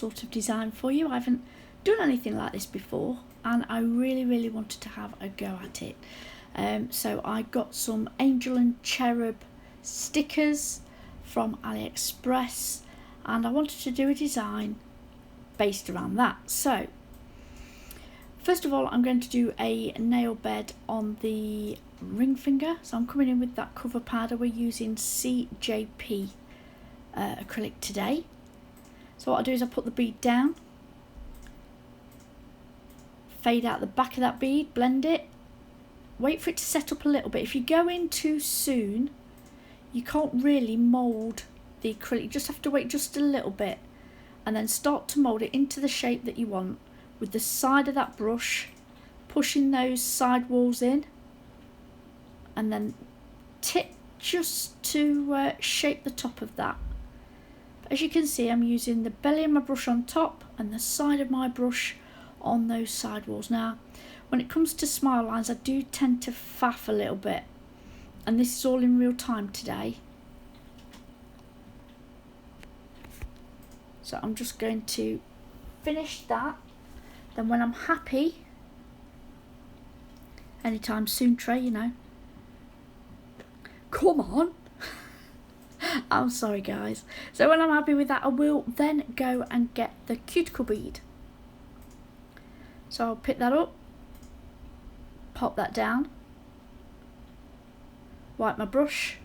sort of design for you. I haven't done anything like this before, and I really wanted to have a go at it. So I got some Angel and Cherub stickers from AliExpress, and I wanted to do a design based around that. So first of all, I'm going to do a nail bed on the ring finger. So I'm coming in with that cover powder. We're using CJP acrylic today. So what I do is I put the bead down, fade out the back of that bead, blend it, wait for it to set up a little bit. If you go in too soon, you can't really mould the acrylic. You just have to wait just a little bit and then start to mould it into the shape that you want with the side of that brush, pushing those side walls in, and then tip just to shape the top of that. But as you can see, I'm using the belly of my brush on top and the side of my brush on those side walls. Now, when it comes to smile lines, I do tend to faff a little bit, and this is all in real time today. So I'm just going to finish that. Then when I'm happy, anytime soon, Trey, you know. Come on. I'm sorry, guys. So when I'm happy with that, I will then go and get the cuticle bead. So I'll pick that up, pop that down, wipe my brush,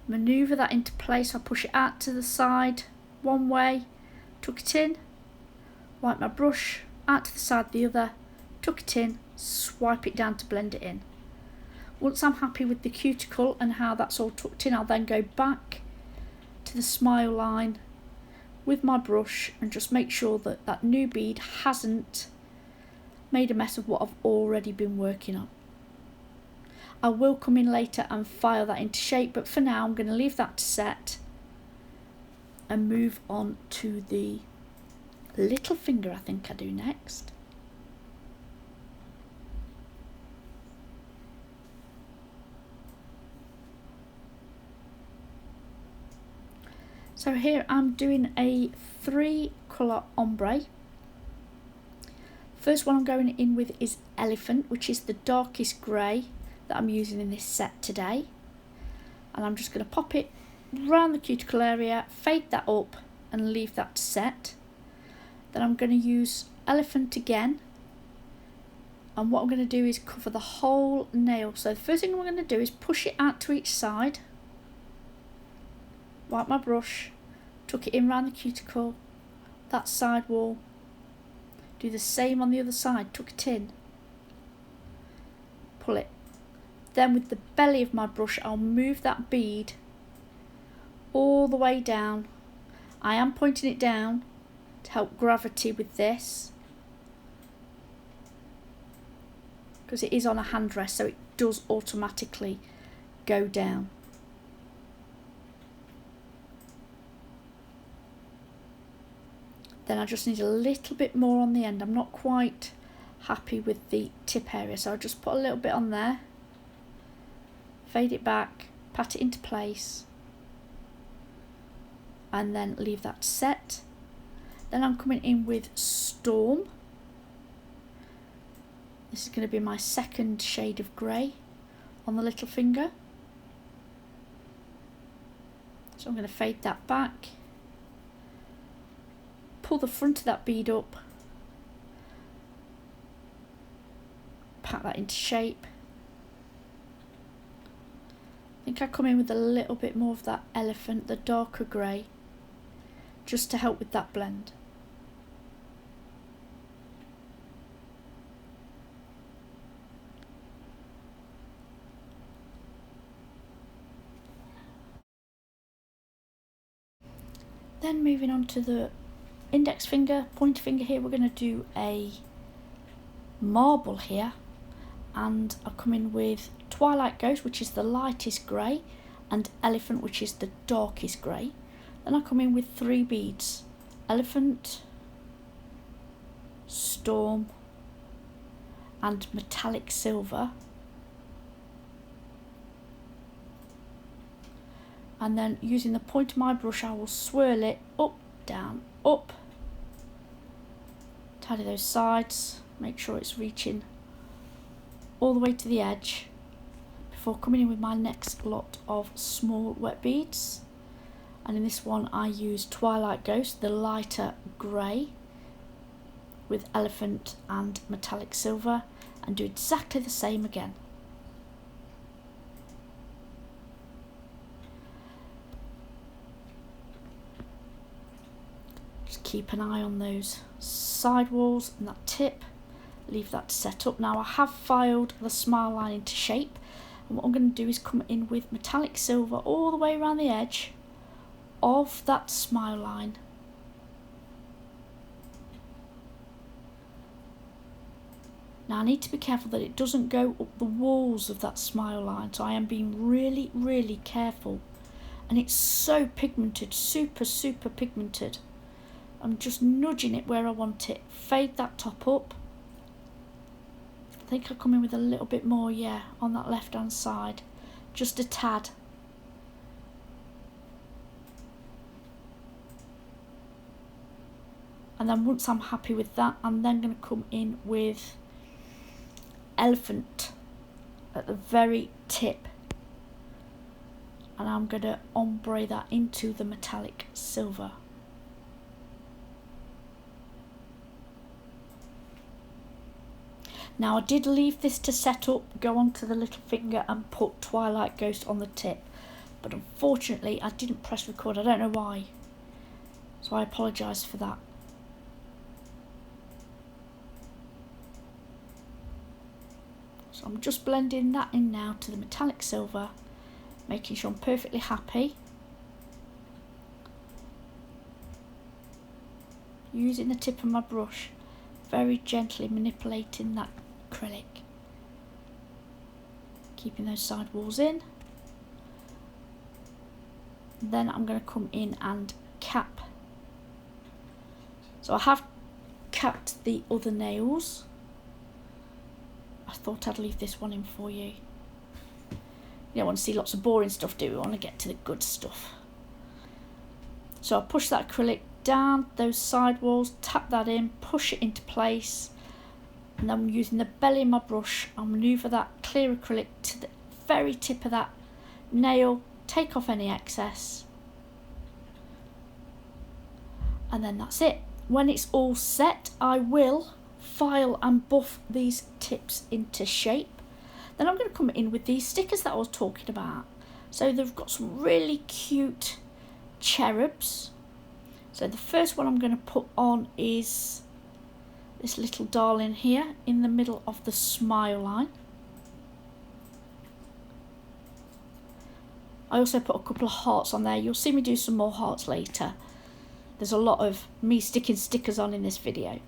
manoeuvre that into place. I'll push it out to the side one way, tuck it in, wipe my brush, out to the side the other, tuck it in, swipe it down to blend it in. Once I'm happy with the cuticle and how that's all tucked in, I'll then go back to the smile line with my brush and just make sure that that new bead hasn't made a mess of what I've already been working on. I will come in later and file that into shape, but for now I'm going to leave that to set and move on to the little finger. I think I do next. So here I'm doing a 3 colour ombre. First one I'm going in with is Elephant, which is the darkest grey that I'm using in this set today. And I'm just going to pop it around the cuticle area, fade that up and leave that to set. Then I'm going to use Elephant again. And what I'm going to do is cover the whole nail. So the first thing I'm going to do is push it out to each side. Wipe my brush, tuck it in around the cuticle, that side wall, do the same on the other side, tuck it in, pull it. Then with the belly of my brush I'll move that bead all the way down. I am pointing it down to help gravity with this, because it is on a hand rest, so it does automatically go down. Then I just need a little bit more on the end. I'm not quite happy with the tip area, so I'll just put a little bit on there, fade it back, pat it into place, and then leave that set. Then I'm coming in with Storm. This is going to be my second shade of grey on the little finger. So I'm going to fade that back, pull the front of that bead up, pat that into shape. I think I come in with a little bit more of that Elephant, the darker grey, just to help with that blend. Then moving on to the index finger, pointer finger here, we're going to do a marble here, and I'll come in with Twilight Ghost, which is the lightest grey, and Elephant, which is the darkest grey. Then I come in with 3 beads, Elephant, Storm and metallic silver. And then using the point of my brush, I will swirl it up, down, up. Tidy those sides, make sure it's reaching all the way to the edge before coming in with my next lot of small wet beads. And in this one I use Twilight Ghost, the lighter grey with elephant and metallic silver, and do exactly the same again. Just keep an eye on those side walls and that tip. Leave that to set up. Now I have filed the smile line into shape, and what I'm going to do is come in with metallic silver all the way around the edge of that smile line. Now I need to be careful that it doesn't go up the walls of that smile line, so I am being really careful. And it's so pigmented, super pigmented. I'm just nudging it where I want it. Fade that top up. I think I'll come in with a little bit more, yeah, on that left hand side. Just a tad. And then once I'm happy with that, I'm then going to come in with elephant at the very tip. And I'm going to ombre that into the metallic silver. Now I did leave this to set up, go onto the little finger and put Twilight Ghost on the tip. But unfortunately I didn't press record, I don't know why. So I apologise for that. So I'm just blending that in now to the metallic silver, making sure I'm perfectly happy. Using the tip of my brush, very gently manipulating that acrylic. Keeping those side walls in. Then I'm going to come in and cap. So I have capped the other nails. I thought I'd leave this one in for you. You don't want to see lots of boring stuff, do we? We want to get to the good stuff. So I'll push that acrylic down those side walls, tap that in, push it into place, and then using the belly of my brush, I'll manoeuvre that clear acrylic to the very tip of that nail, take off any excess, and then that's it. When it's all set, I will file and buff these tips into shape. Then I'm going to come in with these stickers that I was talking about. So they've got some really cute cherubs. So the first one I'm going to put on is this little darling here in the middle of the smile line. I also put a couple of hearts on there. You'll see me do some more hearts later. There's a lot of me sticking stickers on in this video.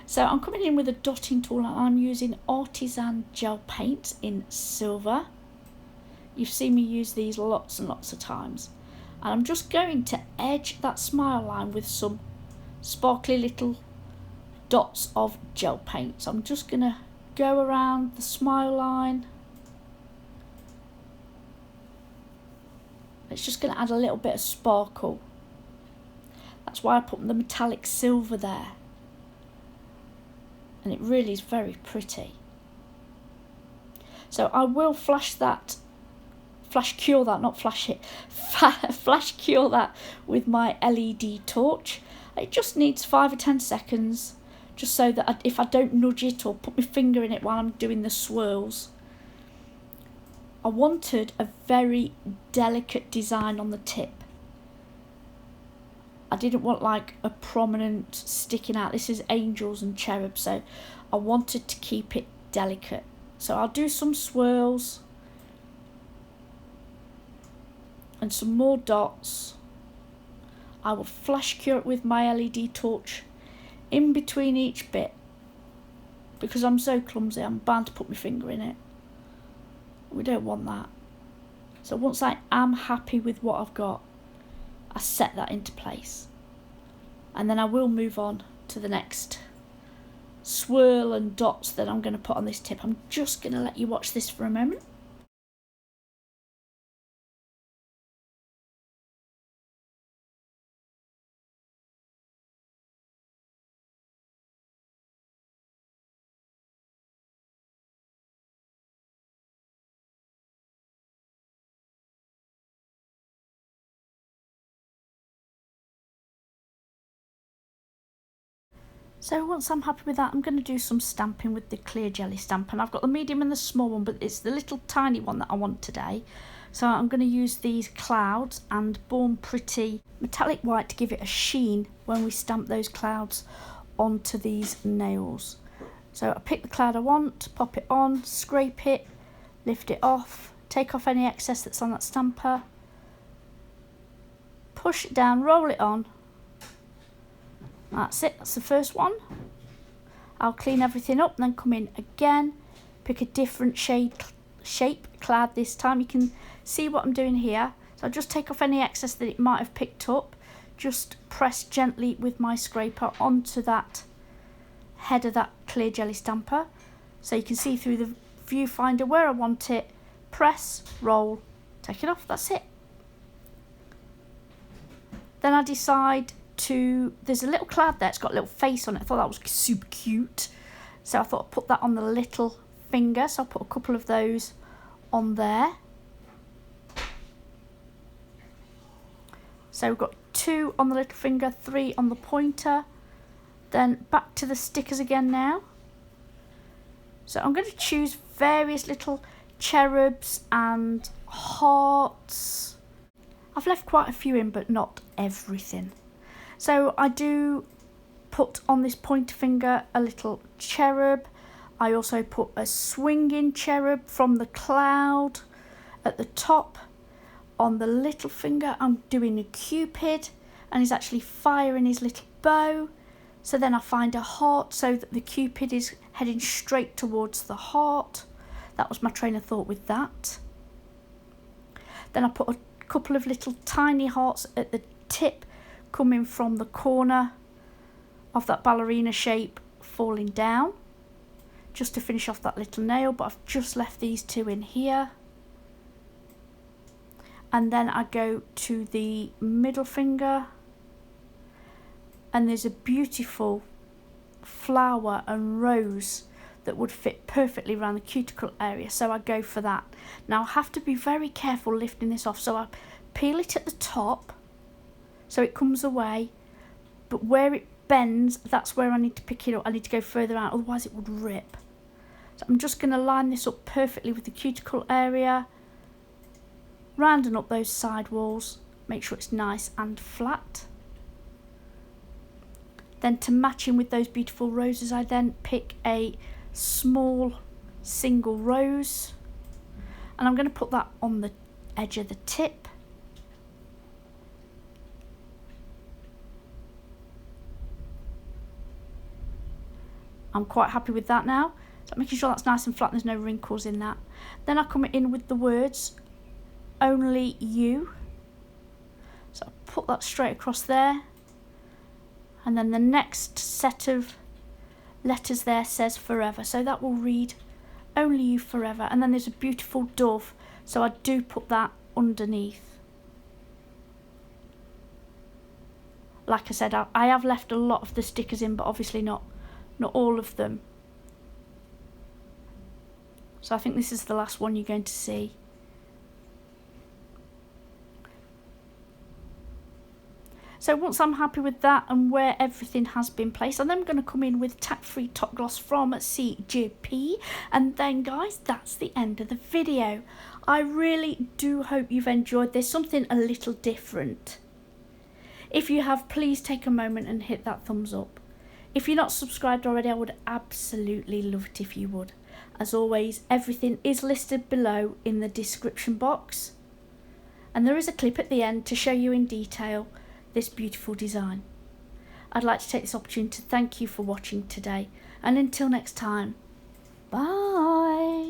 So I'm coming in with a dotting tool and I'm using Artisan gel paints in silver. You've seen me use these lots and lots of times. And I'm just going to edge that smile line with some sparkly little dots of gel paint. So I'm just going to go around the smile line. It's just going to add a little bit of sparkle. That's why I put the metallic silver there. And it really is very pretty. So I will flash cure that with my LED torch. It just needs 5 or 10 seconds, just so that if I don't nudge it or put my finger in it while I'm doing the swirls. I wanted a very delicate design on the tip. I didn't want like a prominent sticking out. This is angels and cherubs, so I wanted to keep it delicate. So I'll do some swirls and some more dots. I will flash cure it with my LED torch in between each bit, because I'm so clumsy I'm bound to put my finger in it. We don't want that. So once I am happy with what I've got, I set that into place, and then I will move on to the next swirl and dots that I'm going to put on this tip. I'm just going to let you watch this for a moment. So once I'm happy with that, I'm going to do some stamping with the clear jelly stamp, and I've got the medium and the small one, but it's the little tiny one that I want today. So I'm going to use these clouds and Born Pretty metallic white to give it a sheen when we stamp those clouds onto these nails. So I pick the cloud I want, pop it on, scrape it, lift it off, take off any excess that's on that stamper, push it down, roll it on. That's it, that's the first one. I'll clean everything up and then come in again, pick a different shape cloud this time. You can see what I'm doing here. So I'll just take off any excess that it might have picked up, just press gently with my scraper onto that head of that clear jelly stamper, so you can see through the viewfinder where I want it, press, roll, take it off, that's it. Then I decide there's a little cloud there, it's got a little face on it. I thought that was super cute, so I thought I'd put that on the little finger, so I'll put a couple of those on there. So we've got 2 on the little finger, 3 on the pointer. Then back to the stickers again now. So I'm going to choose various little cherubs and hearts. I've left quite a few in, but not everything. So I do put on this pointer finger a little cherub. I also put a swinging cherub from the cloud at the top. On the little finger I'm doing a cupid, and he's actually firing his little bow. So then I find a heart so that the cupid is heading straight towards the heart. That was my train of thought with that. Then I put a couple of little tiny hearts at the tip coming from the corner of that ballerina shape falling down, just to finish off that little nail, but I've just left these 2 in here. And then I go to the middle finger, and there's a beautiful flower and rose that would fit perfectly around the cuticle area, so I go for that. Now I have to be very careful lifting this off, so I peel it at the top so it comes away, but where it bends, that's where I need to pick it up. I need to go further out, otherwise it would rip. So I'm just going to line this up perfectly with the cuticle area, rounding up those side walls, make sure it's nice and flat. Then to match in with those beautiful roses, I then pick a small single rose, and I'm going to put that on the edge of the tip. I'm quite happy with that now, so I'm making sure that's nice and flat and there's no wrinkles in that. Then I come in with the words, only you. So I put that straight across there, and then the next set of letters there says forever, so that will read only you forever. And then there's a beautiful dove, so I do put that underneath. Like I said, I have left a lot of the stickers in, but obviously not all of them. So I think this is the last one you're going to see. So once I'm happy with that and where everything has been placed, I'm then going to come in with tack-free top gloss from CGP. And then guys, that's the end of the video. I really do hope you've enjoyed this, something a little different. If you have, please take a moment and hit that thumbs up. If you're not subscribed already, I would absolutely love it if you would. As always, everything is listed below in the description box. And there is a clip at the end to show you in detail this beautiful design. I'd like to take this opportunity to thank you for watching today, and until next time, bye.